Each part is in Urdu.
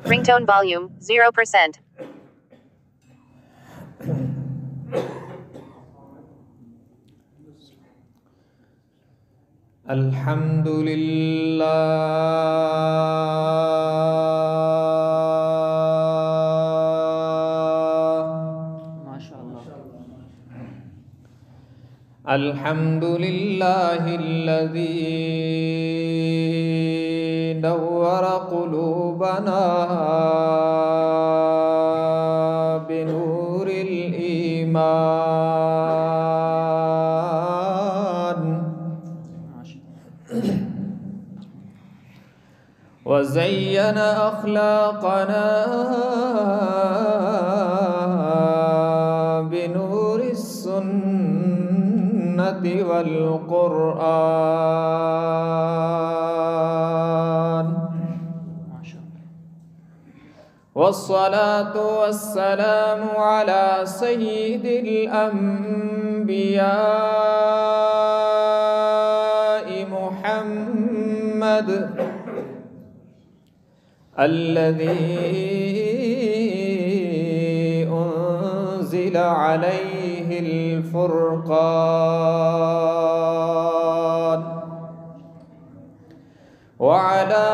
Ringtone volume 0%. الحمد للہ الحمد للہ الذی نور قلوبنا بنور الایمان وزین اخلاقنا بنور السنة والقرآن والصلاة والسلام على سيد الأنبياء محمد الذي أنزل عليه الفرقان وعلى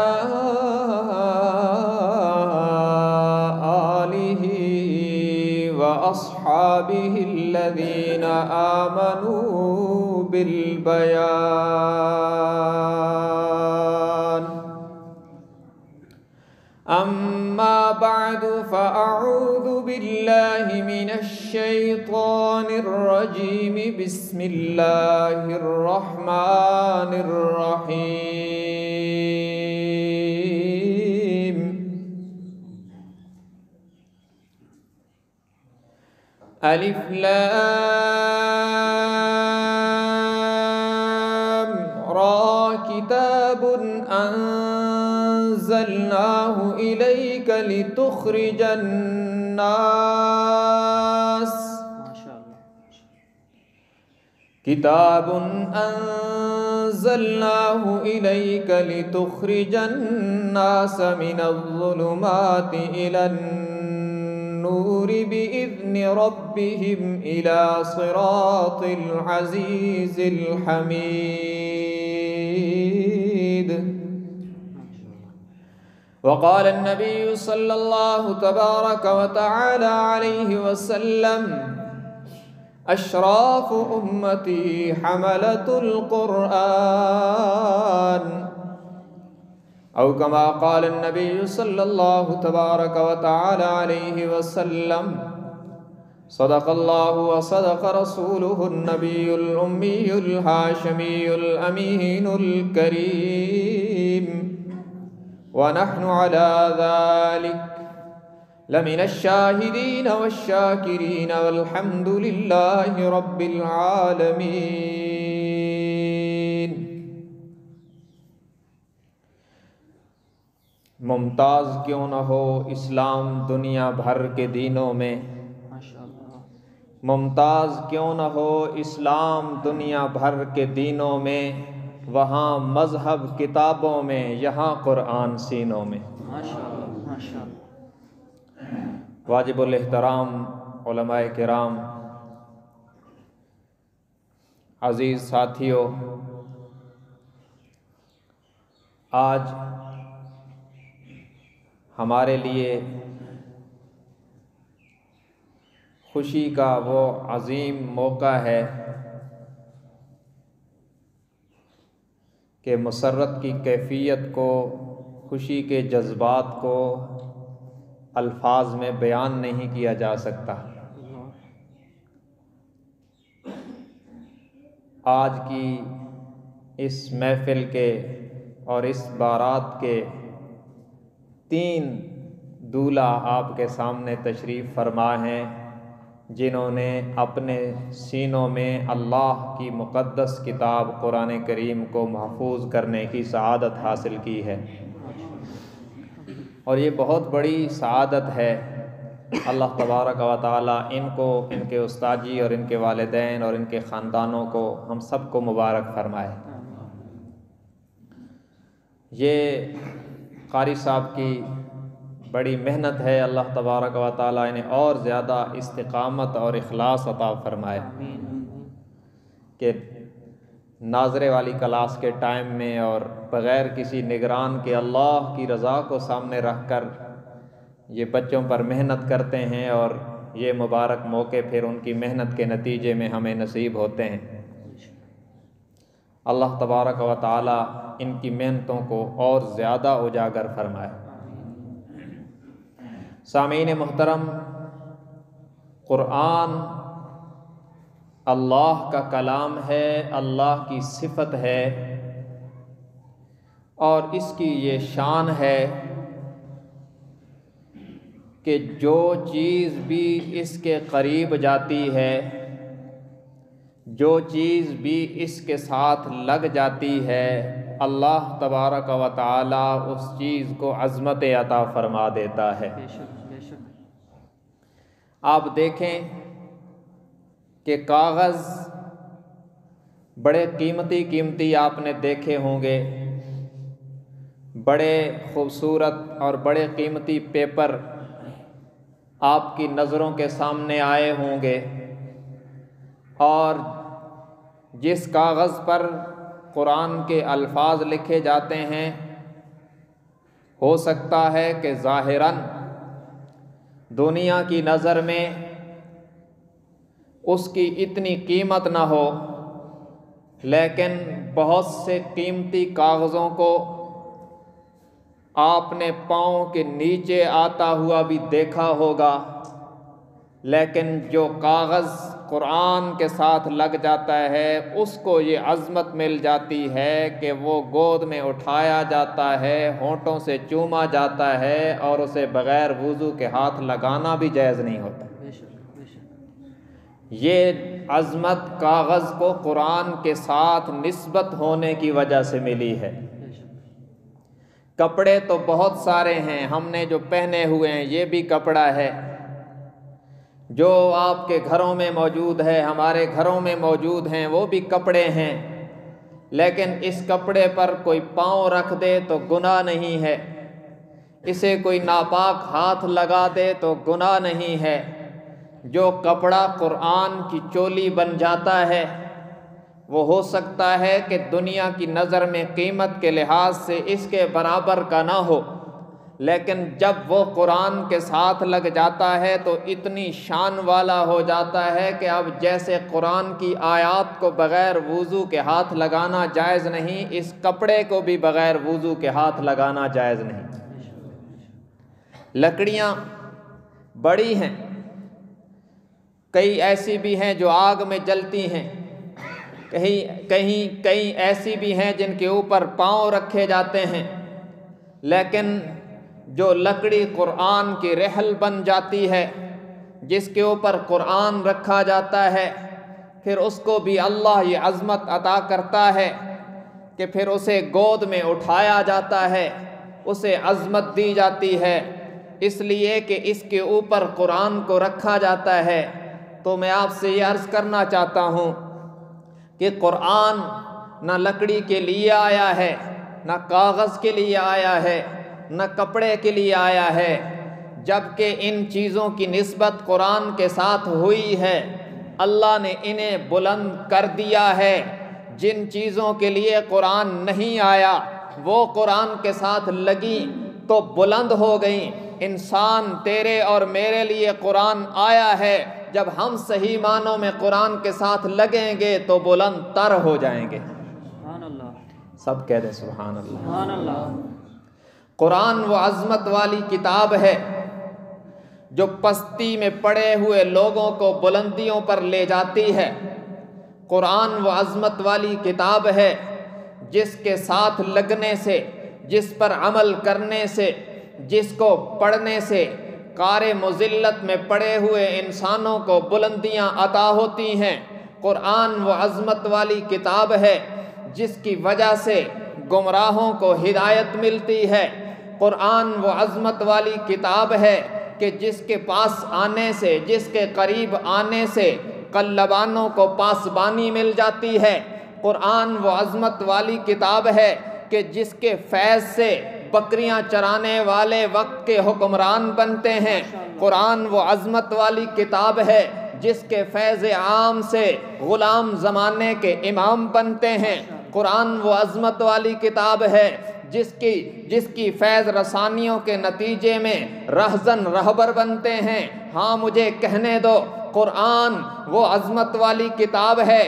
آله وأصحابه الذين آمنوا بالبيان أما بعد فأعوذ بالله من الشيطان الرجيم بسم الله الرحمن الرحيم ألف لام را كتاب أنزلناه إليك لتخرج الناس كتاب أنزلناه إليك لتخرج الناس من الظلمات إلى النور بإذن ربهم إلى صراط العزيز الحميد وقال النبي صلى الله تبارك وتعالى عليه وسلم أشراف أمتي حملة القرآن أو كما قال النبي صلى الله تبارك وتعالى عليه وسلم صدق الله وصدق رسوله النبي الأمي الهاشمي الأمين الكريم ونحن على ذلك لمن الشاهدين والشاكرين والحمد لله رب العالمين. ممتاز کیوں نہ ہو اسلام دنیا بھر کے دینوں میں، ممتاز کیوں نہ ہو اسلام دنیا بھر کے دینوں میں، وہاں مذہب کتابوں میں، یہاں قرآن سینوں میں. واجب الاحترام علماء کرام، عزیز ساتھیوں، آج ہمارے لیے خوشی کا وہ عظیم موقع ہے کہ مسرت کی کیفیت کو، خوشی کے جذبات کو الفاظ میں بیان نہیں کیا جا سکتا. آج کی اس محفل کے اور اس بارات کے 3 دولہا آپ کے سامنے تشریف فرما ہیں، جنہوں نے اپنے سینوں میں اللہ کی مقدس کتاب قرآن کریم کو محفوظ کرنے کی سعادت حاصل کی ہے. اور یہ بہت بڑی سعادت ہے. اللہ تبارک و تعالی ان کو، ان کے استاذی اور ان کے والدین اور ان کے خاندانوں کو، ہم سب کو مبارک فرمائے. یہ قاری صاحب کی بڑی محنت ہے، اللہ تبارک و تعالیٰ انہیں اور زیادہ استقامت اور اخلاص عطا فرمائے کہ ناظرے والی کلاس کے ٹائم میں اور بغیر کسی نگران کے اللہ کی رضا کو سامنے رکھ کر یہ بچوں پر محنت کرتے ہیں، اور یہ مبارک موقع پھر ان کی محنت کے نتیجے میں ہمیں نصیب ہوتے ہیں۔ اللہ تبارک و تعالی ان کی محنتوں کو اور زیادہ اجاگر فرمائے۔ سامعین محترم، قرآن اللہ کا کلام ہے، اللہ کی صفت ہے، اور اس کی یہ شان ہے کہ جو چیز بھی اس کے قریب جاتی ہے، جو چیز بھی اس کے ساتھ لگ جاتی ہے، اللہ تبارک و تعالی اس چیز کو عظمت عطا فرما دیتا ہے۔ آپ دیکھیں کہ کاغذ بڑے قیمتی آپ نے دیکھے ہوں گے، بڑے خوبصورت اور بڑے قیمتی پیپر آپ کی نظروں کے سامنے آئے ہوں گے، اور جس کاغذ پر قرآن کے الفاظ لکھے جاتے ہیں، ہو سکتا ہے کہ ظاہراً دنیا کی نظر میں اس کی اتنی قیمت نہ ہو، لیکن بہت سے قیمتی کاغذوں کو آپ نے پاؤں کے نیچے آتا ہوا بھی دیکھا ہوگا، لیکن جو کاغذ قرآن کے ساتھ لگ جاتا ہے اس کو یہ عظمت مل جاتی ہے کہ وہ گود میں اٹھایا جاتا ہے، ہونٹوں سے چوما جاتا ہے، اور اسے بغیر وضو کے ہاتھ لگانا بھی جائز نہیں ہوتا۔ یہ عظمت کاغذ کو قرآن کے ساتھ نسبت ہونے کی وجہ سے ملی ہے۔ کپڑے تو بہت سارے ہیں، ہم نے جو پہنے ہوئے ہیں یہ بھی کپڑا ہے، جو آپ کے گھروں میں موجود ہے، ہمارے گھروں میں موجود ہیں، وہ بھی کپڑے ہیں، لیکن اس کپڑے پر کوئی پاؤں رکھ دے تو گناہ نہیں ہے، اسے کوئی ناپاک ہاتھ لگا دے تو گناہ نہیں ہے۔ جو کپڑا قرآن کی چولی بن جاتا ہے، وہ ہو سکتا ہے کہ دنیا کی نظر میں قیمت کے لحاظ سے اس کے برابر کا نہ ہو، لیکن جب وہ قرآن کے ساتھ لگ جاتا ہے تو اتنی شان والا ہو جاتا ہے کہ اب جیسے قرآن کی آیات کو بغیر وضو کے ہاتھ لگانا جائز نہیں، اس کپڑے کو بھی بغیر وضو کے ہاتھ لگانا جائز نہیں۔ لکڑیاں بڑی ہیں، کئی ایسی بھی ہیں جو آگ میں جلتی ہیں، کئی ایسی بھی ہیں جن کے اوپر پاؤں رکھے جاتے ہیں، لیکن جو لکڑی قرآن کی رحل بن جاتی ہے، جس کے اوپر قرآن رکھا جاتا ہے، پھر اس کو بھی اللہ یہ عظمت عطا کرتا ہے کہ پھر اسے گود میں اٹھایا جاتا ہے، اسے عظمت دی جاتی ہے، اس لیے کہ اس کے اوپر قرآن کو رکھا جاتا ہے۔ تو میں آپ سے یہ عرض کرنا چاہتا ہوں کہ قرآن نہ لکڑی کے لیے آیا ہے، نہ کاغذ کے لیے آیا ہے، نہ کپڑے کے لیے آیا ہے، جبکہ ان چیزوں کی نسبت قرآن کے ساتھ ہوئی ہے۔ اللہ نے انہیں بلند کر دیا ہے۔ جن چیزوں کے لیے قرآن نہیں آیا وہ قرآن کے ساتھ لگی تو بلند ہو گئیں۔ انسان تیرے اور میرے لیے قرآن آیا ہے، جب ہم صحیح معنوں میں قرآن کے ساتھ لگیں گے تو بلند تر ہو جائیں گے۔ سبحان اللہ، سب کہہ دیں سبحان اللہ۔ سبحان اللہ۔ قرآن وہ عظمت والی کتاب ہے جو پستی میں پڑے ہوئے لوگوں کو بلندیوں پر لے جاتی ہے۔ قرآن وہ عظمت والی کتاب ہے جس کے ساتھ لگنے سے، جس پر عمل کرنے سے، جس کو پڑھنے سے کار مذلت میں پڑے ہوئے انسانوں کو بلندیاں عطا ہوتی ہیں۔ قرآن وہ عظمت والی کتاب ہے جس کی وجہ سے گمراہوں کو ہدایت ملتی ہے۔ قرآن وہ عظمت والی کتاب ہے کہ جس کے پاس آنے سے، جس کے قریب آنے سے قلبانوں کو پاسبانی مل جاتی ہے۔ قرآن وہ عظمت والی کتاب ہے کہ جس کے فیض سے بکریاں چرانے والے وقت کے حکمران بنتے ہیں۔ قرآن وہ عظمت والی کتاب ہے جس کے فیض عام سے غلام زمانے کے امام بنتے ہیں۔ قرآن وہ عظمت والی کتاب ہے جس کی فیض رسانیوں کے نتیجے میں رہزن رہبر بنتے ہیں۔ ہاں مجھے کہنے دو، قرآن وہ عظمت والی کتاب ہے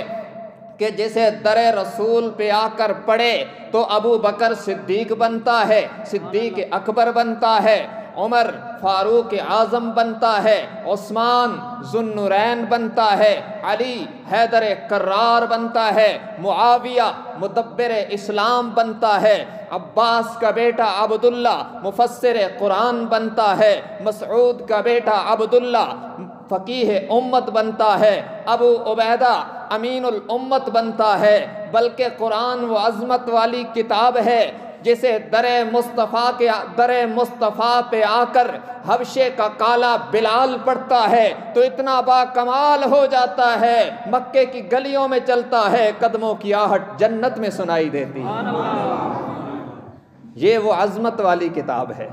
کہ جسے در رسول پہ آ کر پڑھے تو ابو بکر صدیق بنتا ہے، صدیق اکبر بنتا ہے، عمر فاروق اعظم بنتا ہے، عثمان ذو النورین بنتا ہے، علی حیدر کرار بنتا ہے، معاویہ مدبر اسلام بنتا ہے، عباس کا بیٹا عبداللہ مفسر قرآن بنتا ہے، مسعود کا بیٹا عبداللہ فقیہ امت بنتا ہے، ابو عبیدہ امین الامت بنتا ہے۔ بلکہ قرآن وہ عظمت والی کتاب ہے جسے در مصطفیٰ پہ آ کر حبشے کا کالا بلال پڑھتا ہے تو اتنا با کمال ہو جاتا ہے، مکے کی گلیوں میں چلتا ہے، قدموں کی آہٹ جنت میں سنائی دیتی ہے۔ یہ وہ عظمت والی کتاب ہے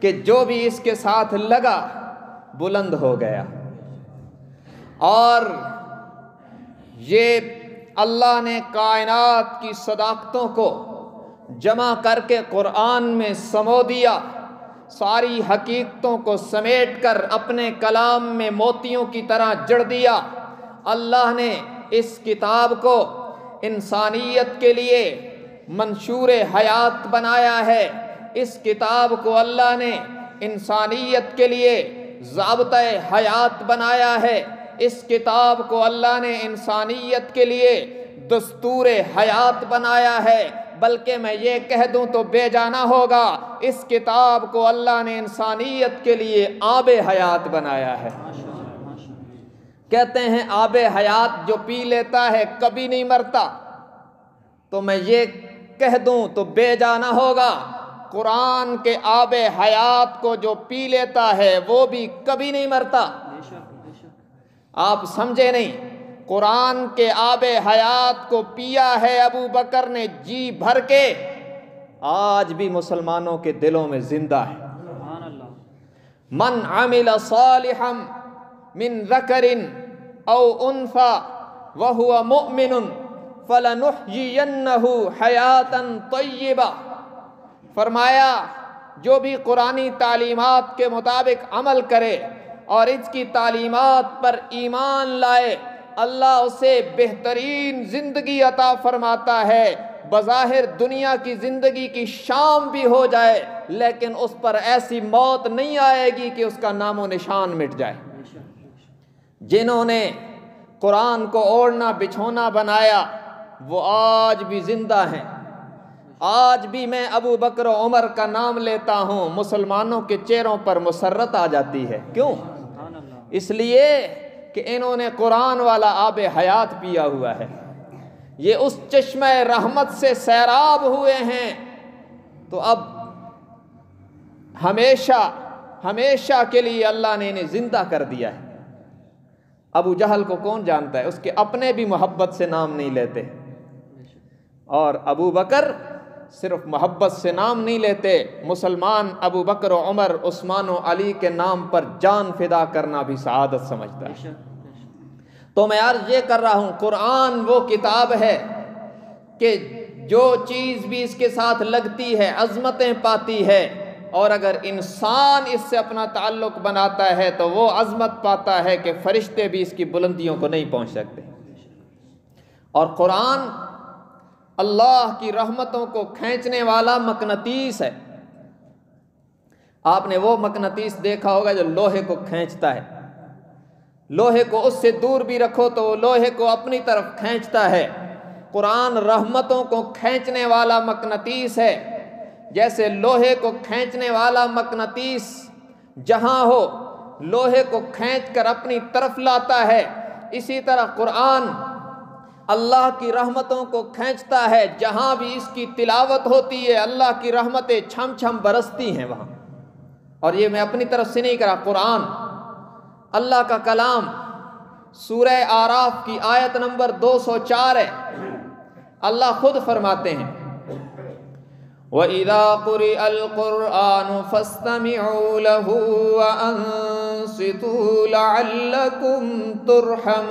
کہ جو بھی اس کے ساتھ لگا بلند ہو گیا۔ اور یہ اللہ نے کائنات کی صداقتوں کو جمع کر کے قرآن میں سمو دیا، ساری حقیقتوں کو سمیٹ کر اپنے کلام میں موتیوں کی طرح جڑ دیا۔ اللہ نے اس کتاب کو انسانیت کے لیے منشور حیات بنایا ہے، اس کتاب کو اللہ نے انسانیت کے لیے ضابطۂ حیات بنایا ہے، اس کتاب کو اللہ نے انسانیت کے لیے دستور حیات بنایا ہے۔ بلکہ میں یہ کہہ دوں تو بے جانا ہوگا، اس کتاب کو اللہ نے انسانیت کے لیے آب حیات بنایا ہے۔ کہتے ہیں آب حیات جو پی لیتا ہے کبھی نہیں مرتا، تو میں یہ کہہ دوں تو بے جانا ہوگا، قرآن کے آب حیات کو جو پی لیتا ہے وہ بھی کبھی نہیں مرتا۔ آپ سمجھے نہیں، قرآن کے آب حیات کو پیا ہے ابو بکر نے جی بھر کے، آج بھی مسلمانوں کے دلوں میں زندہ ہے۔ من عمل صالحا من ذکر او انثى وهو مؤمن فلنحيينه حیاتا طیبہ، فرمایا جو بھی قرآنی تعلیمات کے مطابق عمل کرے اور اس کی تعلیمات پر ایمان لائے، اللہ اسے بہترین زندگی عطا فرماتا ہے۔ بظاہر دنیا کی زندگی کی شام بھی ہو جائے لیکن اس پر ایسی موت نہیں آئے گی کہ اس کا نام و نشان مٹ جائے۔ جنہوں نے قرآن کو اوڑھنا بچھونا بنایا وہ آج بھی زندہ ہیں۔ آج بھی میں ابو بکر و عمر کا نام لیتا ہوں، مسلمانوں کے چہروں پر مسرت آ جاتی ہے۔ کیوں؟ اس لیے کہ انہوں نے قرآن والا آب حیات پیا ہوا ہے، یہ اس چشمہ رحمت سے سیراب ہوئے ہیں، تو اب ہمیشہ کے لیے اللہ نے انہیں زندہ کر دیا ہے۔ ابو جہل کو کون جانتا ہے، اس کے اپنے بھی محبت سے نام نہیں لیتے، اور ابو بکر صرف محبت سے نام نہیں لیتے، مسلمان ابو بکر و عمر عثمان و علی کے نام پر جان فدا کرنا بھی سعادت سمجھتا ہے۔ تو میں عرض یہ کر رہا ہوں، قرآن وہ کتاب ہے کہ جو چیز بھی اس کے ساتھ لگتی ہے عظمتیں پاتی ہے، اور اگر انسان اس سے اپنا تعلق بناتا ہے تو وہ عظمت پاتا ہے کہ فرشتے بھی اس کی بلندیوں کو نہیں پہنچ سکتے۔ اور قرآن اللہ کی رحمتوں کو کھینچنے والا مقناطیس ہے۔ آپ نے وہ مقناطیس دیکھا ہوگا جو لوہے کو کھینچتا ہے، لوہے کو اس سے دور بھی رکھو تو وہ لوہے کو اپنی طرف کھینچتا ہے۔ قرآن رحمتوں کو کھینچنے والا مقناطیس ہے، جیسے لوہے کو کھینچنے والا مقناطیس جہاں ہو لوہے کو کھینچ کر اپنی طرف لاتا ہے، اسی طرح قرآن اللہ کی رحمتوں کو کھینچتا ہے، جہاں بھی اس کی تلاوت ہوتی ہے اللہ کی رحمتیں چھم چھم برستی ہیں وہاں۔ اور یہ میں اپنی طرف سے نہیں کرا، قرآن اللہ کا کلام سورہ آراف کی آیت نمبر 204 ہے، اللہ خود فرماتے ہیں وَإِذَا قُرِئَ الْقُرْآنُ فَاسْتَمِعُوا لَهُ وَأَنصِتُوا لَعَلَّكُمْ تُرْحَمُونَ۔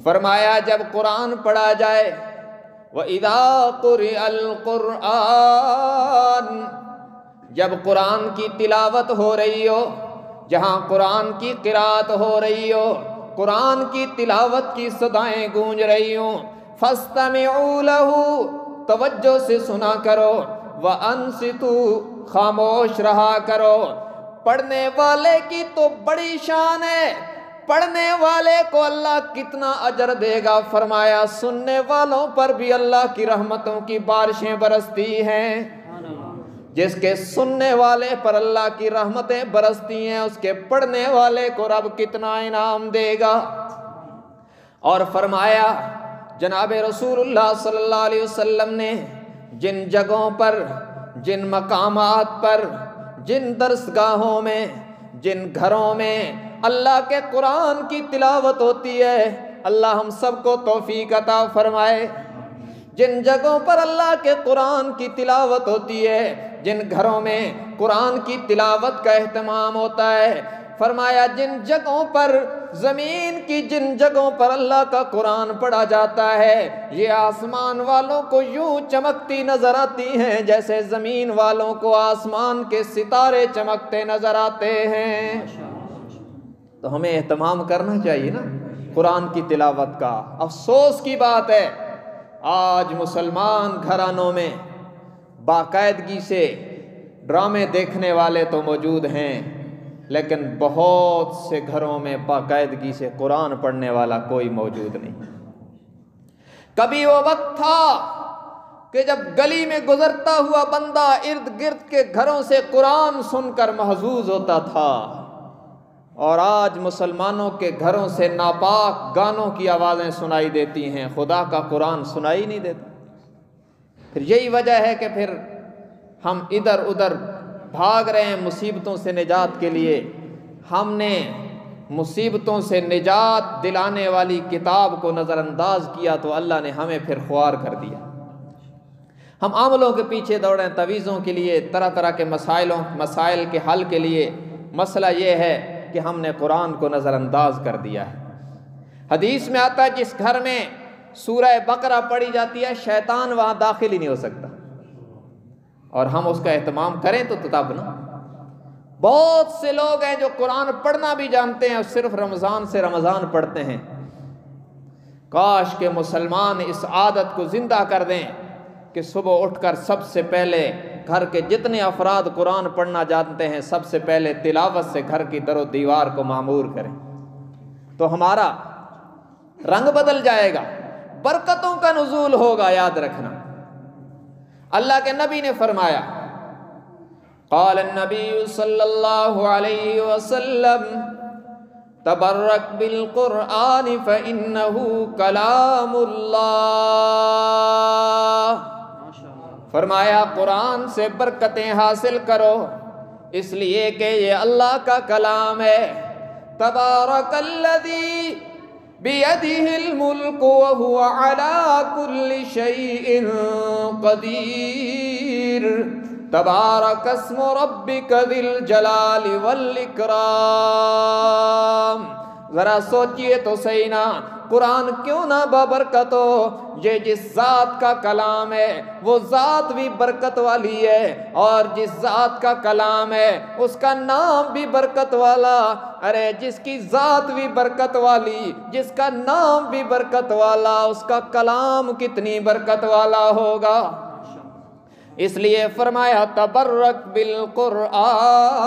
فرمایا جب قرآن پڑھا جائے، وَإِذَا قُرِئَ الْقُرْآنُ، جب قرآن کی تلاوت ہو رہی ہو، جہاں قرآن کی قرات ہو رہی ہو، قرآن کی تلاوت کی صدائیں گونج رہی ہوں، فَاسْتَمِعُوا لَهُ، توجہ سے سنا کرو، وَأَنصِتُوا، خاموش رہا کرو۔ پڑھنے والے کی تو بڑی شان ہے، پڑھنے والے کو اللہ کتنا اجر دے گا۔ فرمایا سننے والوں پر بھی اللہ کی رحمتوں کی بارشیں برستی ہیں۔ جس کے سننے والے پر اللہ کی رحمتیں برستی ہیں، اس کے پڑھنے والے کو رب کتنا انعام دے گا۔ اور فرمایا جناب رسول اللہ صلی اللہ علیہ وسلم نے جن جگہوں پر، جن مقامات پر، جن درسگاہوں میں، جن گھروں میں اللہ کے قرآن کی تلاوت ہوتی ہے، اللہ ہم سب کو توفیق عطا فرمائے۔ جن جگہوں پر اللہ کے قرآن کی تلاوت ہوتی ہے، جن گھروں میں قرآن کی تلاوت کا اہتمام ہوتا ہے، فرمایا جن جگہوں پر، زمین کی جن جگہوں پر اللہ کا قرآن پڑھا جاتا ہے، یہ آسمان والوں کو یوں چمکتی نظر آتی ہیں جیسے زمین والوں کو آسمان کے ستارے چمکتے نظر آتے ہیں۔ تو ہمیں اہتمام کرنا چاہیے نا قرآن کی تلاوت کا۔ افسوس کی بات ہے آج مسلمان گھرانوں میں باقاعدگی سے ڈرامے دیکھنے والے تو موجود ہیں، لیکن بہت سے گھروں میں باقاعدگی سے قرآن پڑھنے والا کوئی موجود نہیں۔ کبھی وہ وقت تھا کہ جب گلی میں گزرتا ہوا بندہ ارد گرد کے گھروں سے قرآن سن کر محظوظ ہوتا تھا، اور آج مسلمانوں کے گھروں سے ناپاک گانوں کی آوازیں سنائی دیتی ہیں، خدا کا قرآن سنائی نہیں دیتا۔ پھر یہی وجہ ہے کہ پھر ہم ادھر ادھر بھاگ رہے ہیں مصیبتوں سے نجات کے لیے۔ ہم نے مصیبتوں سے نجات دلانے والی کتاب کو نظر انداز کیا تو اللہ نے ہمیں پھر خوار کر دیا۔ ہم عملوں کے پیچھے دوڑیں، تعویذوں کے لیے، طرح طرح کے مسائل کے حل کے لیے۔ مسئلہ یہ ہے کہ ہم نے قرآن کو نظر انداز کر دیا ہے۔ حدیث میں آتا ہے جس گھر میں سورہ بقرہ پڑھی جاتی ہے شیطان وہاں داخل ہی نہیں ہو سکتا، اور ہم اس کا اہتمام کریں تو تب نا۔ بہت سے لوگ ہیں جو قرآن پڑھنا بھی جانتے ہیں اور صرف رمضان سے رمضان پڑھتے ہیں۔ کاش کہ مسلمان اس عادت کو زندہ کر دیں کہ صبح اٹھ کر سب سے پہلے گھر کے جتنے افراد قرآن پڑھنا جانتے ہیں سب سے پہلے تلاوت سے گھر کی در و دیوار کو معمور کریں، تو ہمارا رنگ بدل جائے گا، برکتوں کا نزول ہوگا۔ یاد رکھنا اللہ کے نبی نے فرمایا، قال النبی صلی اللہ علیہ وسلم تبرک بالقرآن فإنہ کلام اللہ۔ فرمایا قرآن سے برکتیں حاصل کرو اس لیے کہ یہ اللہ کا کلام ہے۔ تبارک الذی بیدہ الملک وہو علی کل شیء قدیر، تبارک اسم ربک ذی الجلال والاکرام۔ ذرا سوچئے تو صحیح نا، قرآن کیوں نہ بابرکت ہو؟ یہ جس ذات کا کلام ہے وہ ذات بھی برکت والی ہے، اور جس ذات کا کلام ہے اس کا نام بھی برکت والا۔ ارے جس کی ذات بھی برکت والی، جس کا نام بھی برکت والا، اس کا کلام کتنی برکت والا ہوگا۔ اس لیے فرمایا تبرک بالقرآن،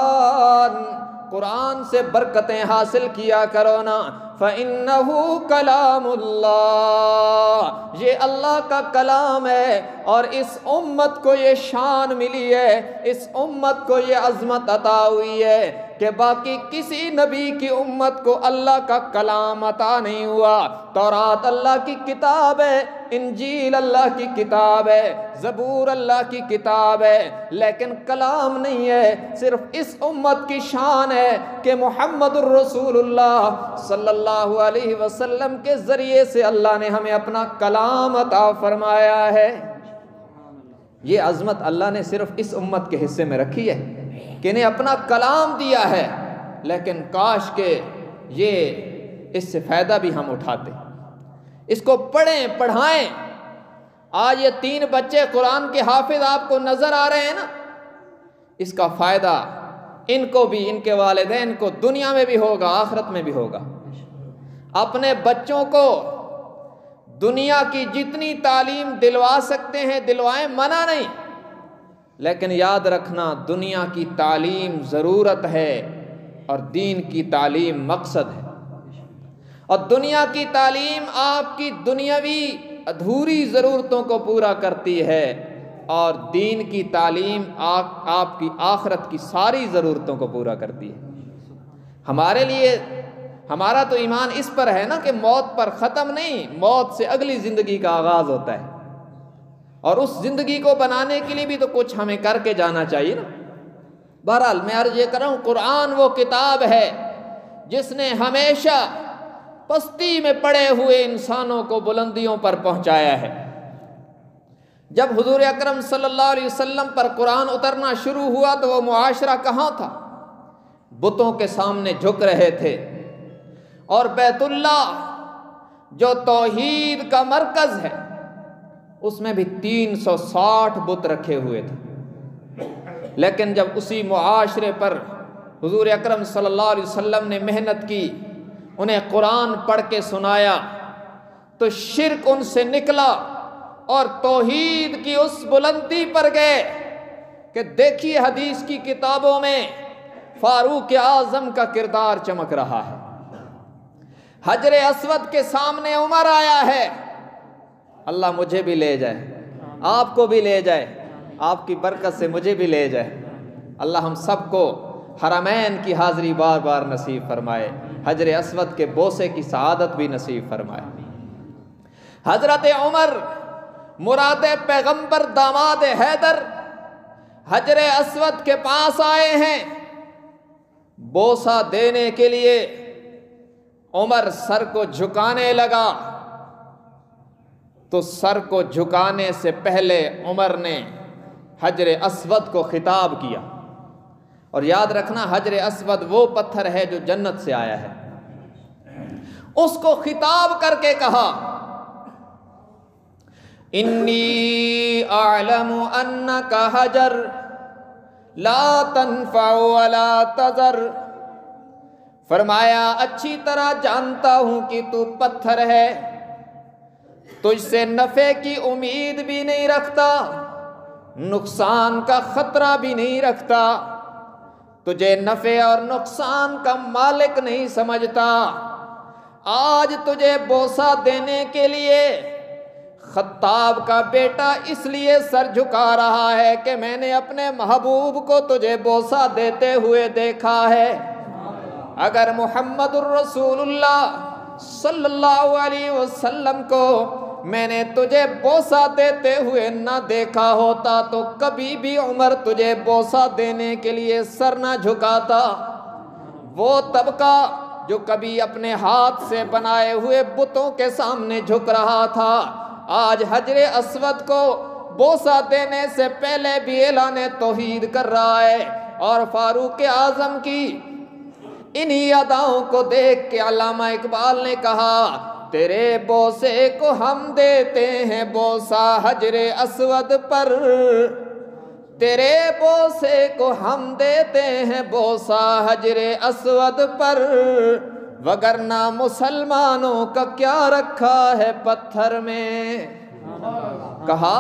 قرآن سے برکتیں حاصل کیا کرو نا۔ فَإِنَّهُ كَلَامُ اللَّهِ، یہ اللہ کا کلام ہے، اور اس امت کو یہ شان ملی ہے، اس امت کو یہ عظمت عطا ہوئی ہے کہ باقی کسی نبی کی امت کو اللہ کا کلام عطا نہیں ہوا۔ تورات اللہ کی کتاب ہے، انجیل اللہ کی کتاب ہے، زبور اللہ کی کتاب ہے، لیکن کلام نہیں ہے۔ صرف اس امت کی شان ہے کہ محمد الرسول اللہ صلی اللہ علیہ وسلم کے ذریعے سے اللہ نے ہمیں اپنا کلام عطا فرمایا ہے۔ یہ عظمت اللہ نے صرف اس امت کے حصے میں رکھی ہے کہ انہیں اپنا کلام دیا ہے، لیکن کاش کہ یہ اس سے فائدہ بھی ہم اٹھاتے، اس کو پڑھیں پڑھائیں۔ آج یہ 3 بچے قرآن کے حافظ آپ کو نظر آ رہے ہیں نا، اس کا فائدہ ان کو بھی، ان کے والدین کو دنیا میں بھی ہوگا، آخرت میں بھی ہوگا۔ اپنے بچوں کو دنیا کی جتنی تعلیم دلوا سکتے ہیں دلوائیں، منع نہیں، لیکن یاد رکھنا دنیا کی تعلیم ضرورت ہے اور دین کی تعلیم مقصد ہے۔ اور دنیا کی تعلیم آپ کی دنیاوی ادھوری ضرورتوں کو پورا کرتی ہے، اور دین کی تعلیم آپ کی آخرت کی ساری ضرورتوں کو پورا کرتی ہے۔ ہمارے لیے ہمارا تو ایمان اس پر ہے نا کہ موت پر ختم نہیں، موت سے اگلی زندگی کا آغاز ہوتا ہے، اور اس زندگی کو بنانے کے لیے بھی تو کچھ ہمیں کر کے جانا چاہیے نا۔ بہرحال میں عرض یہ کر رہا ہوں، قرآن وہ کتاب ہے جس نے ہمیشہ پستی میں پڑے ہوئے انسانوں کو بلندیوں پر پہنچایا ہے۔ جب حضور اکرم صلی اللہ علیہ وسلم پر قرآن اترنا شروع ہوا تو وہ معاشرہ کہاں تھا؟ بتوں کے سامنے جھک رہے تھے، اور بیت اللہ جو توحید کا مرکز ہے اس میں بھی 360 بت رکھے ہوئے تھے۔ لیکن جب اسی معاشرے پر حضور اکرم صلی اللہ علیہ وسلم نے محنت کی، انہیں قرآن پڑھ کے سنایا، تو شرک ان سے نکلا اور توحید کی اس بلندی پر گئے کہ دیکھیے حدیث کی کتابوں میں فاروق اعظم کا کردار چمک رہا ہے۔ حجر اسود کے سامنے عمر آیا ہے۔ اللہ مجھے بھی لے جائے، آپ کو بھی لے جائے، آپ کی برکت سے مجھے بھی لے جائے۔ اللہ ہم سب کو حرمین کی حاضری بار بار نصیب فرمائے، حجر اسود کے بوسے کی سعادت بھی نصیب فرمائے۔ حضرت عمر مراد پیغمبر داماد حیدر حجر اسود کے پاس آئے ہیں، بوسہ دینے کے لیے عمر سر کو جھکانے لگا، تو سر کو جھکانے سے پہلے عمر نے حجر اسود کو خطاب کیا۔ اور یاد رکھنا حجر اسود وہ پتھر ہے جو جنت سے آیا ہے، اس کو خطاب کر کے کہا انی اعلم انک حجر لا تنفع ولا تضر، فرمایا اچھی طرح جانتا ہوں کہ تو پتھر ہے، تجھ سے نفع کی امید بھی نہیں رکھتا، نقصان کا خطرہ بھی نہیں رکھتا، تجھے نفع اور نقصان کا مالک نہیں سمجھتا۔ آج تجھے بوسہ دینے کے لیے خطاب کا بیٹا اس لیے سر جھکا رہا ہے کہ میں نے اپنے محبوب کو تجھے بوسہ دیتے ہوئے دیکھا ہے۔ اگر محمد الرسول اللہ صلی اللہ علیہ وسلم کو میں نے تجھے بوسہ دیتے ہوئے نہ دیکھا ہوتا تو کبھی بھی عمر تجھے بوسہ دینے کے لیے سر نہ جھکاتا۔ وہ طبقہ جو کبھی اپنے ہاتھ سے بنائے ہوئے بتوں کے سامنے جھک رہا تھا، آج حجر اسود کو بوسہ دینے سے پہلے بھی اعلان توحید کر رہا ہے۔ اور فاروق اعظم کی انہی اداؤں کو دیکھ کے علامہ اقبال نے کہا تیرے بوسے کو ہم دیتے ہیں بوسہ حجر اسود پر، تیرے بوسے کو ہم دیتے ہیں بوسہ حجر اسود پر، وگرنہ مسلمانوں کا کیا رکھا ہے پتھر میں۔ کہا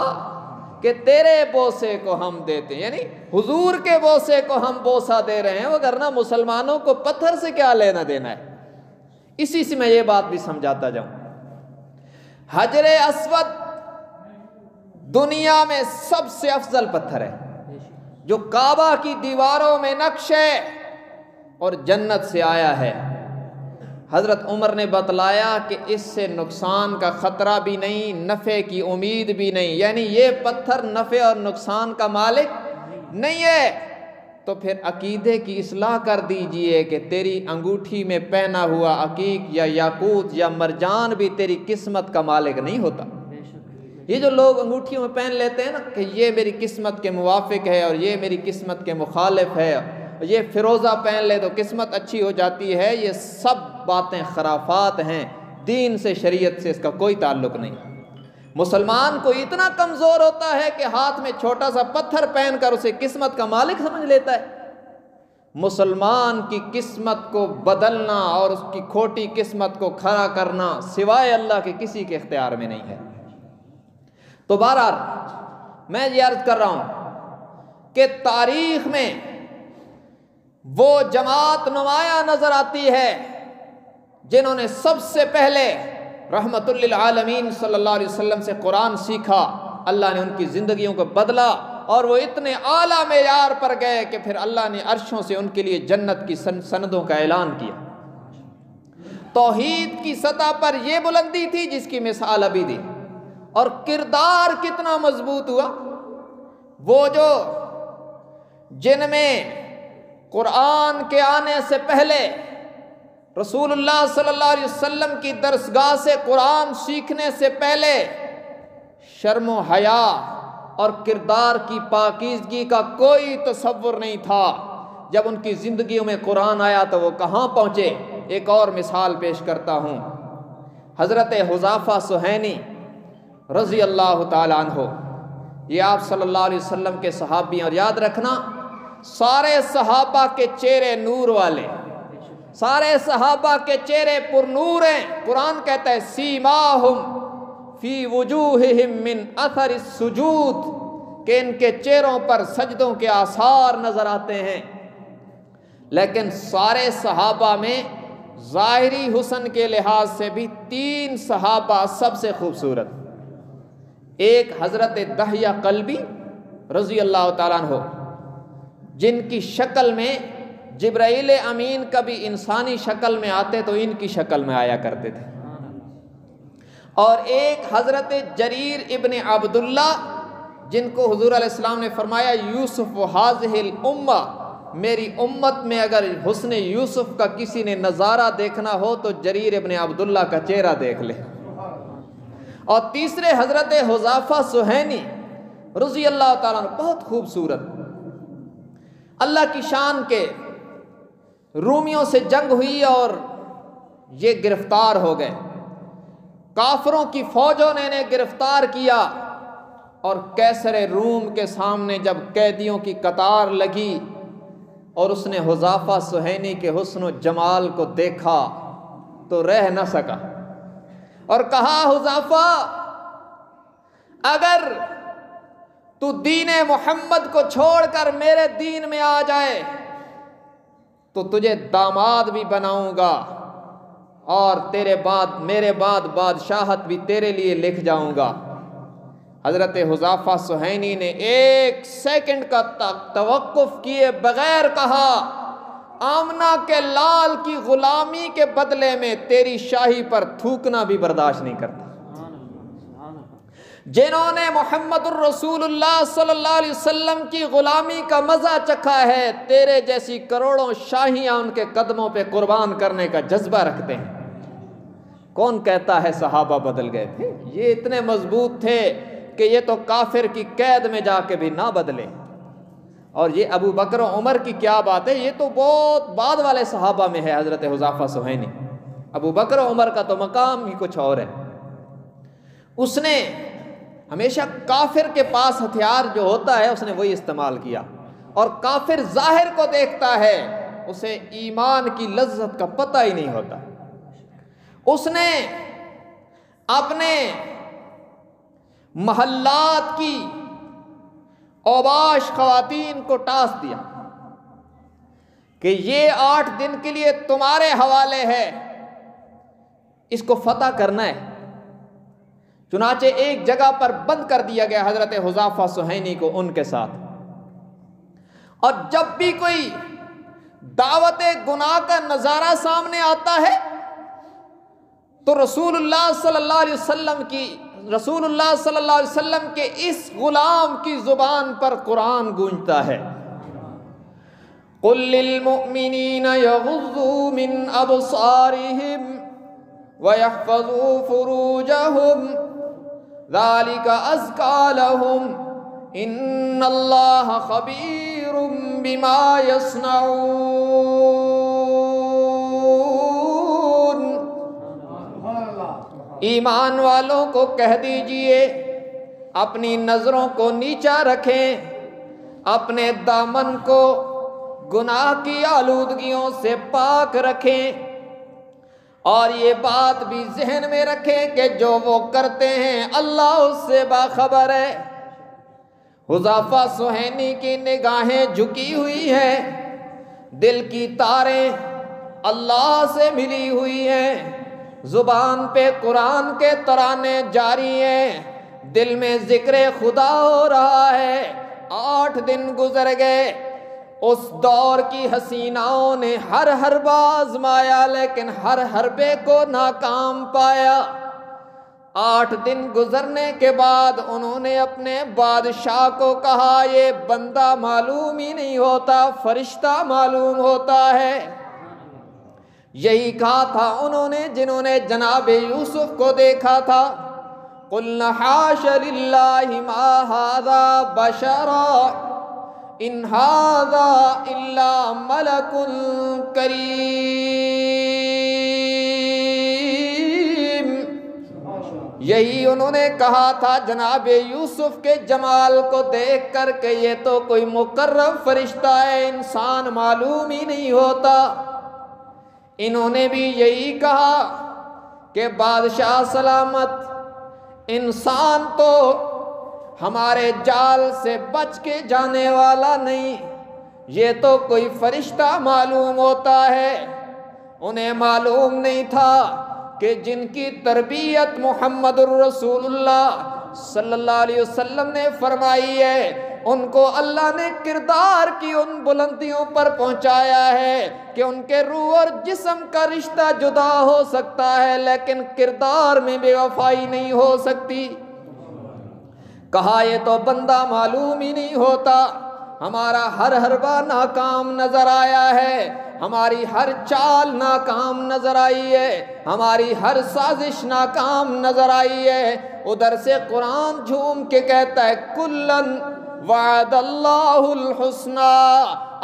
کہ تیرے بوسے کو ہم دیتے ہیں، یعنی حضور کے بوسے کو ہم بوسہ دے رہے ہیں، وگرنہ مسلمانوں کو پتھر سے کیا لینا دینا ہے۔ اسی سے میں یہ بات بھی سمجھاتا جاؤں، حجر اسود دنیا میں سب سے افضل پتھر ہے جو کعبہ کی دیواروں میں نقش ہے اور جنت سے آیا ہے۔ حضرت عمر نے بتلایا کہ اس سے نقصان کا خطرہ بھی نہیں، نفع کی امید بھی نہیں، یعنی یہ پتھر نفع اور نقصان کا مالک نہیں ہے۔ تو پھر عقیدے کی اصلاح کر دیجئے کہ تیری انگوٹھی میں پہنا ہوا عقیق یا یاقوت یا مرجان بھی تیری قسمت کا مالک نہیں ہوتا۔ یہ جو لوگ انگوٹھیوں میں پہن لیتے ہیں نا کہ یہ میری قسمت کے موافق ہے اور یہ میری قسمت کے مخالف ہے، یہ فیروزہ پہن لے تو قسمت اچھی ہو جاتی ہے، یہ سب باتیں خرافات ہیں، دین سے شریعت سے اس کا کوئی تعلق نہیں۔ مسلمان کو اتنا کمزور ہوتا ہے کہ ہاتھ میں چھوٹا سا پتھر پہن کر اسے قسمت کا مالک سمجھ لیتا ہے۔ مسلمان کی قسمت کو بدلنا اور اس کی کھوٹی قسمت کو کھڑا کرنا سوائے اللہ کے کسی کے اختیار میں نہیں ہے۔ تو بہرحال میں یہ عرض کر رہا ہوں کہ تاریخ میں وہ جماعت نمایاں نظر آتی ہے جنہوں نے سب سے پہلے رحمت للعالمین صلی اللہ علیہ وسلم سے قرآن سیکھا، اللہ نے ان کی زندگیوں کو بدلا اور وہ اتنے اعلیٰ معیار پر گئے کہ پھر اللہ نے عرشوں سے ان کے لیے جنت کی سندوں کا اعلان کیا۔ توحید کی سطح پر یہ بلندی تھی جس کی مثال ابھی دی، اور کردار کتنا مضبوط ہوا۔ وہ جو جن میں قرآن کے آنے سے پہلے رسول اللہ صلی اللہ علیہ وسلم کی درسگاہ سے قرآن سیکھنے سے پہلے شرم و حیا اور کردار کی پاکیزگی کا کوئی تصور نہیں تھا، جب ان کی زندگیوں میں قرآن آیا تو وہ کہاں پہنچے۔ ایک اور مثال پیش کرتا ہوں، حضرت حذیفہ سہینی رضی اللہ تعالیٰ عنہ، یہ آپ صلی اللہ علیہ وسلم کے صحابی، اور یاد رکھنا سارے صحابہ کے چہرے نور والے، سارے صحابہ کے چہرے پر نور ہیں۔ قرآن کہتا ہے سیماہم فی وجوہہم من اثر السجود، کہ ان کے چہروں پر سجدوں کے آثار نظر آتے ہیں۔ لیکن سارے صحابہ میں ظاہری حسن کے لحاظ سے بھی 3 صحابہ سب سے خوبصورت، ایک حضرت دحیہ قلبی رضی اللہ تعالیٰ عنہ، جن کی شکل میں جبرائیل امین کبھی انسانی شکل میں آتے تو ان کی شکل میں آیا کرتے تھے، اور ایک حضرت جریر ابن عبداللہ جن کو حضور علیہ السلام نے فرمایا یوسف ھذہ الامہ، میری امت میں اگر حسن یوسف کا کسی نے نظارہ دیکھنا ہو تو جریر ابن عبداللہ کا چہرہ دیکھ لے۔ اور تیسرے حضرت حذیفہ سہینی رضی اللہ تعالیٰ عنہ، بہت خوبصورت، اللہ کی شان کے، رومیوں سے جنگ ہوئی اور یہ گرفتار ہو گئے، کافروں کی فوجوں نے انہیں گرفتار کیا، اور قیصر روم کے سامنے جب قیدیوں کی قطار لگی اور اس نے حذیفہ سہینی کے حسن و جمال کو دیکھا تو رہ نہ سکا اور کہا حذیفہ اگر تو دین محمد کو چھوڑ کر میرے دین میں آ جائے تو تجھے داماد بھی بناؤں گا اور تیرے بعد میرے بعد بادشاہت بھی تیرے لیے لکھ جاؤں گا۔ حضرت حذیفہ سہینی نے 1 سیکنڈ کا توقف کیے بغیر کہا آمنہ کے لال کی غلامی کے بدلے میں تیری شاہی پر تھوکنا بھی برداشت نہیں کرتا۔ جنہوں نے محمد الرسول اللہ صلی اللہ علیہ وسلم کی غلامی کا مزہ چکھا ہے، تیرے جیسی کروڑوں شاہیاں ان کے قدموں پہ قربان کرنے کا جذبہ رکھتے ہیں۔ کون کہتا ہے صحابہ بدل گئے تھے؟ یہ اتنے مضبوط تھے کہ یہ تو کافر کی قید میں جا کے بھی نہ بدلے۔ اور یہ ابو بکر و عمر کی کیا بات ہے، یہ تو بہت بعد والے صحابہ میں ہے حضرت حذیفہ سہینی۔ ابو بکر و عمر کا تو مقام ہی کچھ اور ہے۔ اس نے ہمیشہ کافر کے پاس ہتھیار جو ہوتا ہے اس نے وہی استعمال کیا، اور کافر ظاہر کو دیکھتا ہے، اسے ایمان کی لذت کا پتہ ہی نہیں ہوتا۔ اس نے اپنے محلات کی اوباش خواتین کو ٹاس دیا کہ یہ 8 دن کے لیے تمہارے حوالے ہے، اس کو فتح کرنا ہے۔ چنانچہ ایک جگہ پر بند کر دیا گیا حضرت حذیفہ سہینی کو ان کے ساتھ، اور جب بھی کوئی دعوت گناہ کا نظارہ سامنے آتا ہے تو رسول اللہ صلی اللہ علیہ وسلم کے اس غلام کی زبان پر قرآن گونجتا ہے۔ قل للمؤمنین یغضوا من ابصارہم ویحفظوا فروجہم ذالک ازکی لہم ان اللہ خبیر بما یصنعون۔ ایمان والوں کو کہہ دیجئے اپنی نظروں کو نیچا رکھیں، اپنے دامن کو گناہ کی آلودگیوں سے پاک رکھیں، اور یہ بات بھی ذہن میں رکھیں کہ جو وہ کرتے ہیں اللہ اس سے باخبر ہے۔ حذیفہ سہینی کی نگاہیں جھکی ہوئی ہیں، دل کی تاریں اللہ سے ملی ہوئی ہیں، زبان پہ قرآن کے ترانے جاری ہیں، دل میں ذکر خدا ہو رہا ہے۔ 8 دن گزر گئے، اس دور کی حسیناؤں نے ہر حربہ آزمایا لیکن ہر حربے کو ناکام پایا۔ 8 دن گزرنے کے بعد انہوں نے اپنے بادشاہ کو کہا یہ بندہ معلوم ہی نہیں ہوتا، فرشتہ معلوم ہوتا ہے۔ یہی کہا تھا انہوں نے جنہوں نے جناب یوسف کو دیکھا تھا، قُلْنَا حَاشَ لِلَّهِ مَا هَذَا بَشَرًا إِنْ هَذَا إِلَّا مَلَكٌ كَرِيمٌ۔ یہی انہوں نے کہا تھا جناب یوسف کے جمال کو دیکھ کر کہ یہ تو کوئی مقرب فرشتہ ہے، انسان معلوم ہی نہیں ہوتا۔ انہوں نے بھی یہی کہا کہ بادشاہ سلامت، انسان تو ہمارے جال سے بچ کے جانے والا نہیں، یہ تو کوئی فرشتہ معلوم ہوتا ہے۔ انہیں معلوم نہیں تھا کہ جن کی تربیت محمد الرسول اللہ صلی اللہ علیہ وسلم نے فرمائی ہے، ان کو اللہ نے کردار کی ان بلندیوں پر پہنچایا ہے کہ ان کے روح اور جسم کا رشتہ جدا ہو سکتا ہے لیکن کردار میں بے وفائی نہیں ہو سکتی۔ کہا یہ تو بندہ معلوم ہی نہیں ہوتا، ہمارا ہر حربہ ناکام نظر آیا ہے، ہماری ہر چال ناکام نظر آئی ہے، ہماری ہر سازش ناکام نظر آئی ہے۔ ادھر سے قرآن جھوم کے کہتا ہے کلن وعد اللہ الحسنى،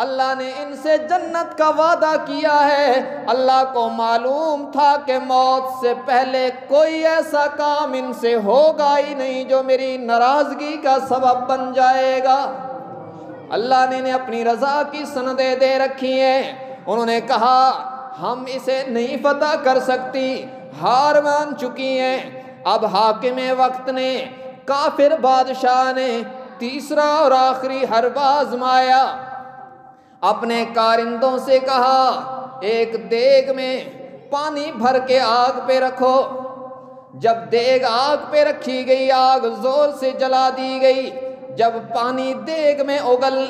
اللہ نے ان سے جنت کا وعدہ کیا ہے۔ اللہ کو معلوم تھا کہ موت سے پہلے کوئی ایسا کام ان سے ہوگا ہی نہیں جو میری ناراضگی کا سبب بن جائے گا۔ اللہ نے اپنی رضا کی سندیں دے رکھی ہیں۔ انہوں نے کہا ہم اسے نہیں فتح کر سکتی، ہار مان چکی ہیں۔ اب حاکم وقت نے، کافر بادشاہ نے تیسرا اور آخری حربہ آزمایا، اپنے کارندوں سے کہا ایک دیگ میں پانی بھر کے آگ پہ رکھو۔ جب دیگ آگ پہ رکھی گئی، آگ زور سے جلا دی گئی۔ جب پانی دیگ میں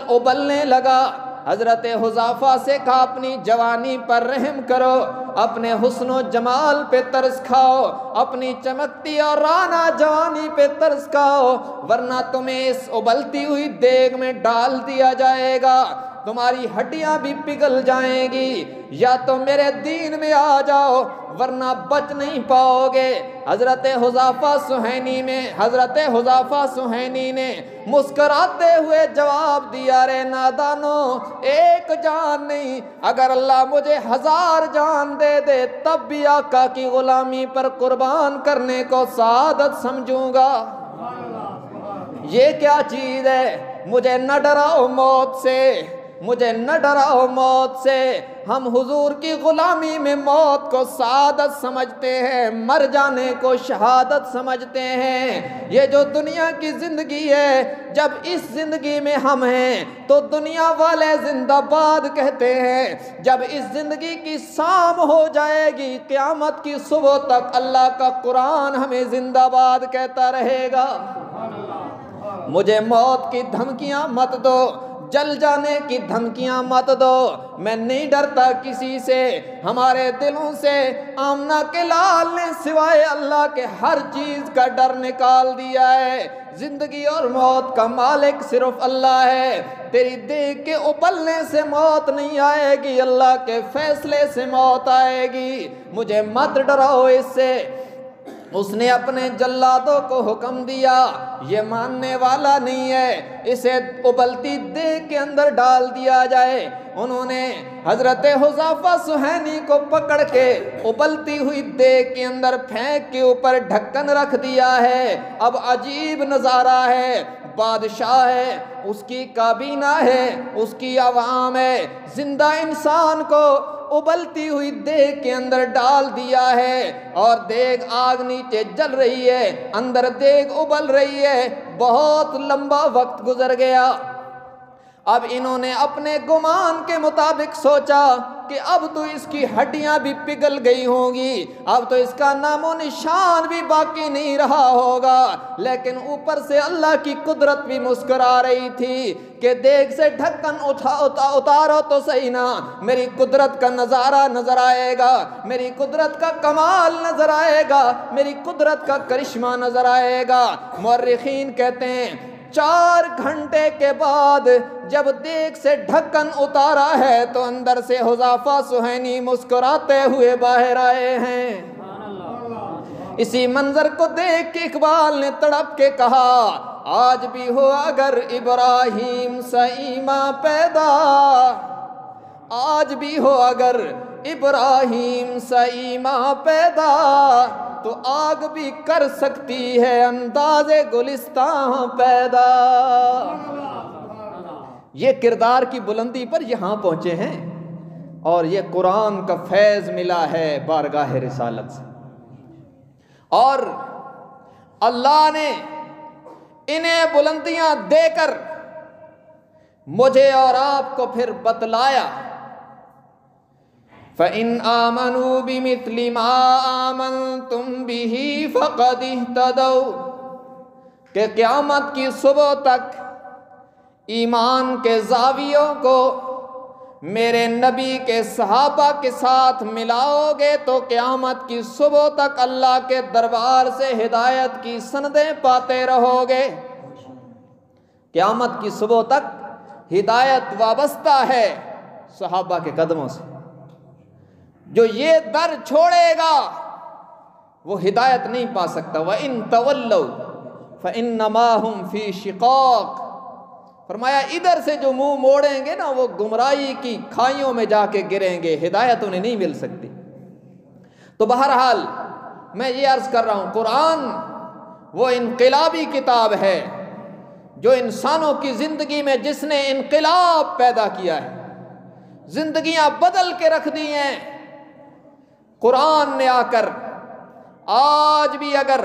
ابلنے لگا، حضرت حذیفہ سے کہا اپنی جوانی پر رحم کرو، اپنے حسن و جمال پہ ترس کھاؤ، اپنی چمکتی اور رانا جوانی پہ ترس کھاؤ، ورنہ تمہیں اس ابلتی ہوئی دیگ میں ڈال دیا جائے گا، تمہاری ہڈیاں بھی پگھل جائیں گی، یا تو میرے دین میں آ جاؤ ورنہ بچ نہیں پاؤ گے۔ حضرت حذیفہ سہینی نے مسکراتے ہوئے جواب دیا، رے نادانو، ایک جان نہیں، اگر اللہ مجھے 1000 جان دے دے تب بھی آقا کی غلامی پر قربان کرنے کو سعادت سمجھوں گا۔ یہ کیا چیز ہے؟ مجھے نہ ڈراؤ موت سے، مجھے نہ ڈراؤ موت سے۔ ہم حضور کی غلامی میں موت کو سعادت سمجھتے ہیں، مر جانے کو شہادت سمجھتے ہیں۔ یہ جو دنیا کی زندگی ہے، جب اس زندگی میں ہم ہیں تو دنیا والے زندہ باد کہتے ہیں، جب اس زندگی کی شام ہو جائے گی قیامت کی صبح تک اللہ کا قرآن ہمیں زندہ باد کہتا رہے گا۔ مجھے موت کی دھمکیاں مت دو، جل جانے کی دھمکیاں مت دو، میں نہیں ڈرتا کسی سے۔ ہمارے دلوں سے آمنہ کے لال نے سوائے اللہ کے ہر چیز کا ڈر نکال دیا ہے۔ زندگی اور موت کا مالک صرف اللہ ہے۔ تیری دیکھ کے ابلنے سے موت نہیں آئے گی، اللہ کے فیصلے سے موت آئے گی۔ مجھے مت ڈراؤ اس سے۔ اس نے اپنے جلادوں کو حکم دیا، یہ ماننے والا نہیں ہے، اسے ابلتی دیگ کے اندر ڈال دیا جائے۔ انہوں نے حضرت حذیفہ سہیلی کو پکڑ کے ابلتی ہوئی دیگ کے اندر پھینک کے اوپر ڈھکن رکھ دیا ہے۔ اب عجیب نظارہ ہے، بادشاہ ہے، اس کی کابینہ ہے، اس کی عوام ہے، زندہ انسان کو ابلتی ہوئی دیگ کے اندر ڈال دیا ہے، اور دیگ آگ نیچے جل رہی ہے، اندر دیگ ابل رہی ہے۔ بہت لمبا وقت گزر گیا۔ اب انہوں نے اپنے گمان کے مطابق سوچا کہ اب تو اس کی ہڈیاں بھی پگھل گئی ہوں گی، اب تو اس کا نام و نشان بھی باقی نہیں رہا ہوگا۔ لیکن اوپر سے اللہ کی قدرت بھی مسکرا رہی تھی کہ دیگ سے ڈھکن اتارو تو صحیح نا، میری قدرت کا نظارہ نظر آئے گا، میری قدرت کا کمال نظر آئے گا، میری قدرت کا کرشمہ نظر آئے گا۔ مورخین کہتے ہیں 4 گھنٹے کے بعد جب دیگ سے ڈھکن اتارا ہے تو اندر سے حذیفہ سہیلی مسکراتے ہوئے باہر آئے ہیں۔ اسی منظر کو دیکھ کے اقبال نے تڑپ کے کہا، آج بھی ہو اگر ابراہیم سے ایمان پیدا، آج بھی ہو اگر ابراہیم سے ایمان پیدا، تو آگ بھی کر سکتی ہے انداز گلستان پیدا۔ یہ کردار کی بلندی پر یہاں پہنچے ہیں، اور یہ قرآن کا فیض ملا ہے بارگاہ رسالت سے، اور اللہ نے انہیں بلندیاں دے کر مجھے اور آپ کو پھر بتلایا، فَإِنْ آمَنُوا بِمِثْلِ مَا آمَنْتُمْ بِهِ فَقَدِ اهْتَدَوْا، کہ قیامت کی صبح تک ایمان کے زاویوں کو میرے نبی کے صحابہ کے ساتھ ملاؤ گے تو قیامت کی صبح تک اللہ کے دربار سے ہدایت کی سندیں پاتے رہو گے۔ قیامت کی صبح تک ہدایت وابستہ ہے صحابہ کے قدموں سے۔ جو یہ در چھوڑے گا وہ ہدایت نہیں پا سکتا۔ وَإِن تَوَلَّوْا فَإِنَّمَا هُمْ فِي شِقَاقٍ، فرمایا ادھر سے جو منہ موڑیں گے نا وہ گمراہی کی کھائیوں میں جا کے گریں گے، ہدایت انہیں نہیں مل سکتی۔ تو بہرحال میں یہ عرض کر رہا ہوں، قرآن وہ انقلابی کتاب ہے جو انسانوں کی زندگی میں جس نے انقلاب پیدا کیا ہے، زندگیاں بدل کے رکھ دی ہیں۔ قرآن نے آ کر آج بھی اگر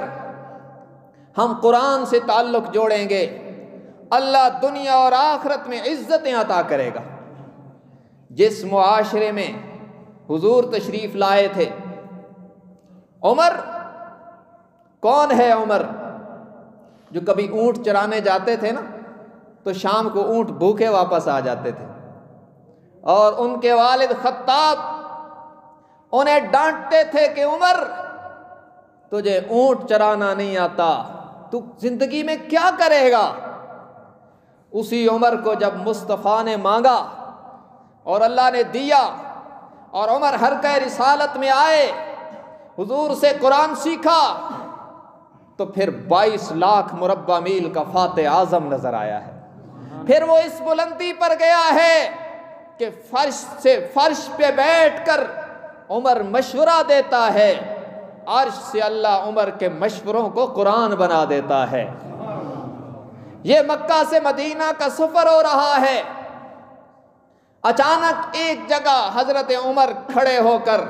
ہم قرآن سے تعلق جوڑیں گے، اللہ دنیا اور آخرت میں عزتیں عطا کرے گا۔ جس معاشرے میں حضور تشریف لائے تھے، عمر کون ہے؟ عمر جو کبھی اونٹ چرانے جاتے تھے نا تو شام کو اونٹ بھوکے واپس آ جاتے تھے، اور ان کے والد خطاب انہیں ڈانٹتے تھے کہ عمر تجھے اونٹ چرانا نہیں آتا، تو زندگی میں کیا کرے گا؟ اسی عمر کو جب مصطفیٰ نے مانگا اور اللہ نے دیا، اور عمر حرکہ رسالت میں آئے، حضور سے قرآن سیکھا، تو پھر 22 لاکھ مربع میل کا فاتح اعظم نظر آیا ہے۔ پھر وہ اس بلندی پر گیا ہے کہ فرش پہ بیٹھ کر عمر مشورہ دیتا ہے، عرش سے اللہ عمر کے مشوروں کو قرآن بنا دیتا ہے۔ یہ مکہ سے مدینہ کا سفر ہو رہا ہے، اچانک ایک جگہ حضرت عمر کھڑے ہو کر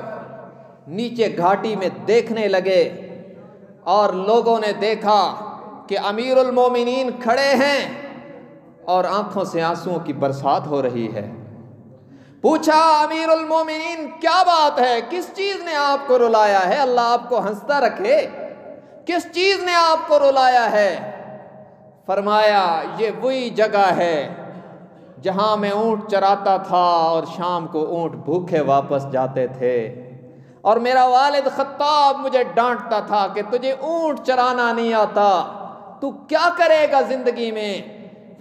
نیچے گھاٹی میں دیکھنے لگے، اور لوگوں نے دیکھا کہ امیر المومنین کھڑے ہیں اور آنکھوں سے آنسوؤں کی برسات ہو رہی ہے۔ پوچھا امیر المومنین کیا بات ہے، کس چیز نے آپ کو رلایا ہے؟ اللہ آپ کو ہنستا رکھے، کس چیز نے آپ کو رلایا ہے؟ فرمایا یہ وہی جگہ ہے جہاں میں اونٹ چراتا تھا اور شام کو اونٹ بھوکے واپس جاتے تھے، اور میرا والد خطاب مجھے ڈانٹتا تھا کہ تجھے اونٹ چرانا نہیں آتا، تو کیا کرے گا زندگی میں؟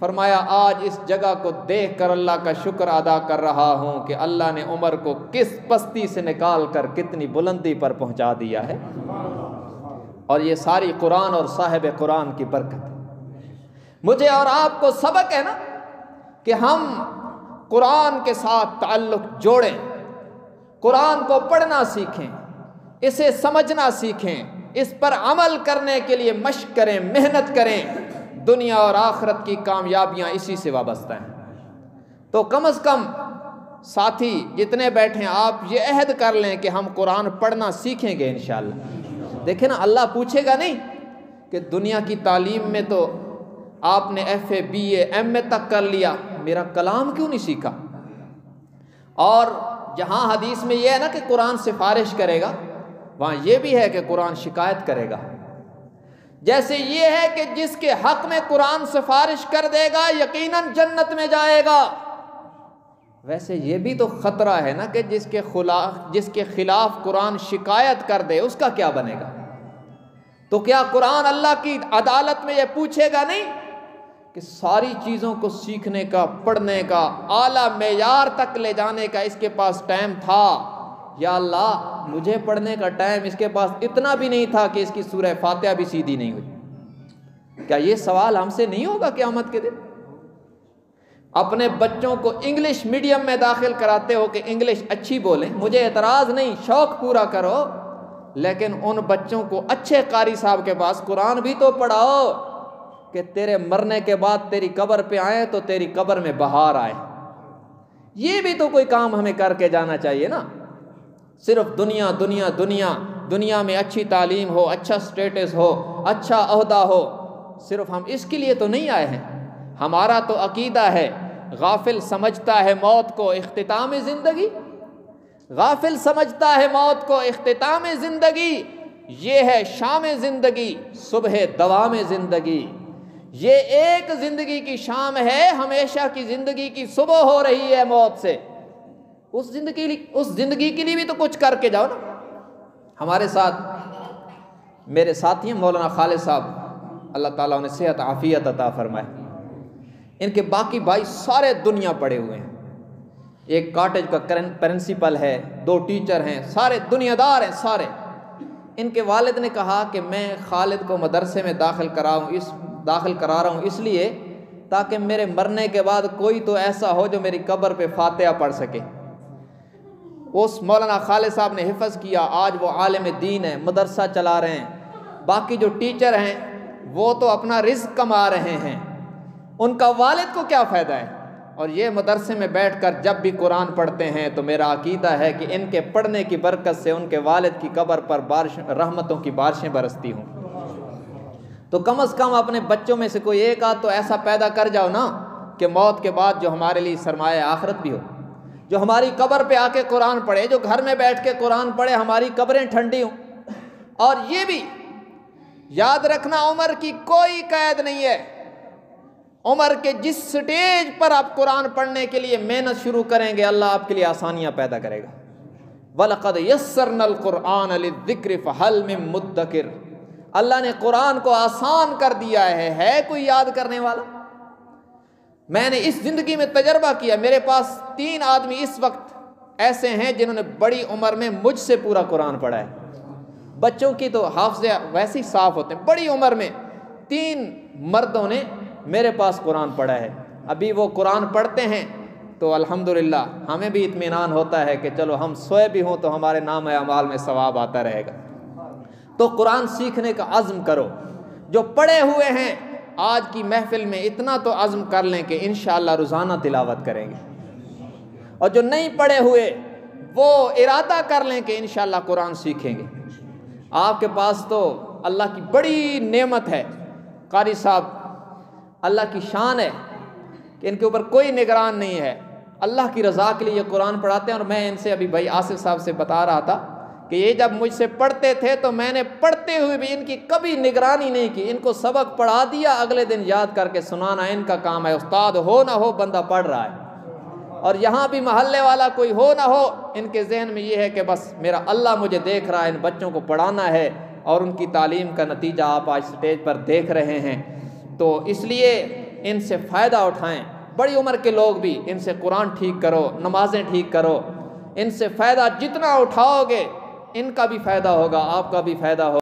فرمایا آج اس جگہ کو دیکھ کر اللہ کا شکر ادا کر رہا ہوں کہ اللہ نے عمر کو کس پستی سے نکال کر کتنی بلندی پر پہنچا دیا ہے۔ اور یہ ساری قرآن اور صاحب قرآن کی برکت ہے۔ مجھے اور آپ کو سبق ہے نا کہ ہم قرآن کے ساتھ تعلق جوڑیں، قرآن کو پڑھنا سیکھیں، اسے سمجھنا سیکھیں، اس پر عمل کرنے کے لیے مشق کریں، محنت کریں۔ دنیا اور آخرت کی کامیابیاں اسی سے وابستہ ہیں۔ تو کم از کم ساتھی جتنے بیٹھے ہیں آپ یہ عہد کر لیں کہ ہم قرآن پڑھنا سیکھیں گے انشاءاللہ۔ دیکھیں نا اللہ پوچھے گا نہیں کہ دنیا کی تعلیم میں تو آپ نے FA BA MA تک کر لیا، میرا کلام کیوں نہیں سیکھا؟ اور جہاں حدیث میں یہ ہے نا کہ قرآن سفارش کرے گا، وہاں یہ بھی ہے کہ قرآن شکایت کرے گا۔ جیسے یہ ہے کہ جس کے حق میں قرآن سفارش کر دے گا یقیناً جنت میں جائے گا، ویسے یہ بھی تو خطرہ ہے نا کہ جس کے خلاف قرآن شکایت کر دے اس کا کیا بنے گا؟ تو کیا قرآن اللہ کی عدالت میں یہ پوچھے گا نہیں کہ ساری چیزوں کو سیکھنے کا، پڑھنے کا، اعلیٰ معیار تک لے جانے کا اس کے پاس ٹائم تھا؟ یا اللہ مجھے پڑھنے کا ٹائم اس کے پاس اتنا بھی نہیں تھا کہ اس کی سورہ فاتحہ بھی سیدھی نہیں ہوئی۔ کیا یہ سوال ہم سے نہیں ہوگا قیامت کے دن؟ اپنے بچوں کو انگلش میڈیم میں داخل کراتے ہو کہ انگلش اچھی بولیں، مجھے اعتراض نہیں، شوق پورا کرو، لیکن ان بچوں کو اچھے قاری صاحب کے پاس قرآن بھی تو پڑھاؤ کہ تیرے مرنے کے بعد تیری قبر پہ آئے تو تیری قبر میں بہار آئے۔ یہ بھی تو کوئی کام ہمیں کر کے جانا چاہیے نا۔ صرف دنیا دنیا دنیا دنیا میں اچھی تعلیم ہو، اچھا سٹیٹس ہو، اچھا عہدہ ہو، صرف ہم اس کے لیے تو نہیں آئے ہیں۔ ہمارا تو عقیدہ ہے، غافل سمجھتا ہے موت کو اختتام زندگی، غافل سمجھتا ہے موت کو اختتام زندگی، یہ ہے شام زندگی، صبح دوام زندگی۔ یہ ایک زندگی کی شام ہے، ہمیشہ کی زندگی کی صبح ہو رہی ہے موت سے۔ اس زندگی کے لیے بھی تو کچھ کر کے جاؤ نا۔ ہمارے ساتھ میرے ساتھی ہیں مولانا خالد صاحب، اللہ تعالیٰ انہیں صحت عافیت عطا فرمائے۔ ان کے باقی بھائی سارے دنیا پڑے ہوئے ہیں، ایک کاٹیج کا پرنسپل ہے، 2 ٹیچر ہیں، سارے دنیا دار ہیں سارے۔ ان کے والد نے کہا کہ میں خالد کو مدرسے میں داخل کرا رہا ہوں اس لیے تاکہ میرے مرنے کے بعد کوئی تو ایسا ہو جو میری قبر پہ فاتحہ پڑھ سکے۔ اس مولانا خالد صاحب نے حفظ کیا، آج وہ عالم دین ہیں، مدرسہ چلا رہے ہیں۔ باقی جو ٹیچر ہیں وہ تو اپنا رزق کما رہے ہیں، ان کا والد کو کیا فائدہ ہے؟ اور یہ مدرسے میں بیٹھ کر جب بھی قرآن پڑھتے ہیں تو میرا عقیدہ ہے کہ ان کے پڑھنے کی برکت سے ان کے والد کی قبر پر رحمتوں کی بارشیں برستی ہوں۔ تو کم از کم اپنے بچوں میں سے کوئی ایک آدھ تو ایسا پیدا کر جاؤ نا کہ موت کے بعد جو ہمارے لیے سرمایہ آخرت بھی ہو، جو ہماری قبر پہ آ کے قرآن پڑھے، جو گھر میں بیٹھ کے قرآن پڑھے، ہماری قبریں ٹھنڈی ہوں۔ اور یہ بھی یاد رکھنا عمر کی کوئی قید نہیں ہے، عمر کے جس سٹیج پر آپ قرآن پڑھنے کے لیے محنت شروع کریں گے اللہ آپ کے لیے آسانیاں پیدا کرے گا۔ وَلَقَدْ يَسَّرْنَا الْقُرْآنَ لِلذِّكْرِ فَهَلْ مِن مُدَّكِرٍ، اللہ نے قرآن کو آسان کر دیا ہے کوئی یاد کرنے والا؟ میں نے اس زندگی میں تجربہ کیا، میرے پاس 3 آدمی اس وقت ایسے ہیں جنہوں نے بڑی عمر میں مجھ سے پورا قرآن پڑھا ہے۔ بچوں کی تو حافظے ویسے ہی صاف ہوتے ہیں، بڑی عمر میں 3 مردوں نے میرے پاس قرآن پڑھا ہے۔ ابھی وہ قرآن پڑھتے ہیں تو الحمدللہ ہمیں بھی اطمینان ہوتا ہے کہ چلو ہم سوئے بھی ہوں تو ہمارے نام اعمال میں ثواب آتا رہے گا۔ تو قرآن سیکھنے کا عزم کرو۔ جو پڑھے ہوئے ہیں آج کی محفل میں اتنا تو عزم کر لیں کہ انشاءاللہ روزانہ تلاوت کریں گے، اور جو نہیں پڑھے ہوئے وہ ارادہ کر لیں کہ انشاءاللہ قرآن سیکھیں گے۔ آپ کے پاس تو اللہ کی بڑی نعمت ہے، قاری صاحب اللہ کی شان ہے کہ ان کے اوپر کوئی نگران نہیں ہے، اللہ کی رضا کے لیے قرآن پڑھاتے ہیں۔ اور میں ان سے ابھی بھائی آصف صاحب سے بتا رہا تھا کہ یہ جب مجھ سے پڑھتے تھے تو میں نے پڑھتے ہوئے بھی ان کی کبھی نگرانی نہیں کی، ان کو سبق پڑھا دیا، اگلے دن یاد کر کے سنانا ان کا کام ہے۔ استاد ہو نہ ہو بندہ پڑھ رہا ہے، اور یہاں بھی محلے والا کوئی ہو نہ ہو، ان کے ذہن میں یہ ہے کہ بس میرا اللہ مجھے دیکھ رہا ہے، ان بچوں کو پڑھانا ہے، اور ان کی تعلیم کا نتیجہ آپ آج سٹیج پر دیکھ رہے ہیں۔ تو اس لیے ان سے فائدہ اٹھائیں، بڑی عمر کے لوگ بھی ان سے قرآن ٹھیک کرو، نمازیں ٹھیک کرو، ان سے فائدہ جتنا اٹھاؤ گے ان کا بھی فائدہ ہوگا، آپ کا بھی فائدہ ہوگا۔